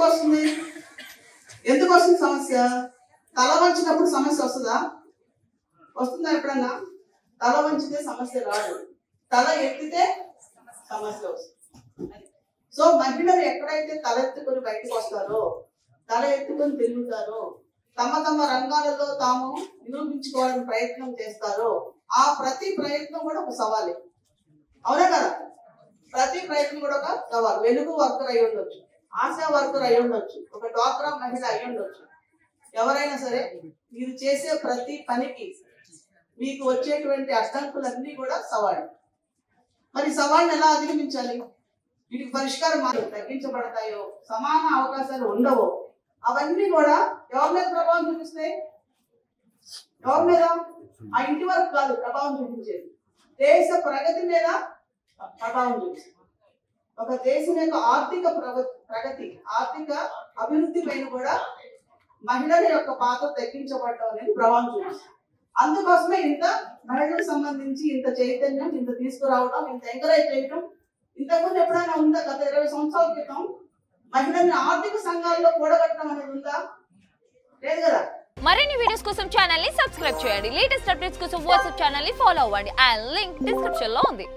వస్తుంది? ఎందుకు వస్తుంది సమస్య? తల వంచినప్పుడు సమస్య వస్తుందా? వస్తుందా ఎప్పుడన్నా? తల వంచితే సమస్య రాదు, తల ఎత్తితే సమస్య వస్తుంది. సో మహిళలు ఎక్కడైతే తలెత్తుకొని బయటకు వస్తారో, తల ఎత్తుకొని తిరుగుతారో, తమ తమ రంగాలలో తాము నిరూపించుకోవాలని ప్రయత్నం చేస్తారో, ఆ ప్రతి ప్రయత్నం కూడా ఒక సవాలే. అవునా కదా? ప్రతి ప్రయత్నం కూడా ఒక సవాల్. వెలుగు వర్కర్ అయి ఉండొచ్చు, ఆశా వర్కర్ అయి ఉండొచ్చు, ఒక డ్వాక్రా మహిళ అయి ఉండొచ్చు. ఎవరైనా సరే మీరు చేసే ప్రతి పనికి మీకు వచ్చేటువంటి అడ్డంకులన్నీ కూడా సవాళ్ళు. మరి సవాళ్ళని ఎలా అధిగమించాలి? వీటికి పరిష్కారం తగ్గించబడతాయో, సమాన అవకాశాలు ఉండవో, అవన్నీ కూడా ఎవరి మీద ప్రభావం చూపిస్తాయి? ఎవరి మీద? ఆ ఇంటి వరకు కాదు ప్రభావం చూపించేది, దేశ ప్రగతి మీద ప్రభావం చూపిస్తుంది. ఒక దేశం యొక్క ఆర్థిక ప్రగతి, ఆర్థిక అభివృద్ధి పైన కూడా మహిళల యొక్క పాత్ర తగ్గించబడటం అనేది ప్రభావం చూపిస్తుంది. అందుకోసమే ఇంత మహిళలకు సంబంధించి ఇంత చైతన్యం, ఇంత తీసుకురావడం, ఇంత ఎంకరేజ్ చేయడం. ఇంతకుముందు ఎప్పుడైనా ఉందా? గత 20 సంవత్సరాల క్రితం మహిళల్ని ఆర్థిక సంఘాల్లో కూడగట్టడం అనేది ఉందా? లేదు కదా. మరిన్ని వీడియోస్ కోసం ఛానల్ ని సబ్స్క్రైబ్ చేయండి. లేటెస్ట్ అప్డేట్స్ కోసం వాట్సాప్ ఛానల్ ని ఫాలో అవ్వండి. ఆ లింక్ డిస్క్రిప్షన్ లో ఉంది.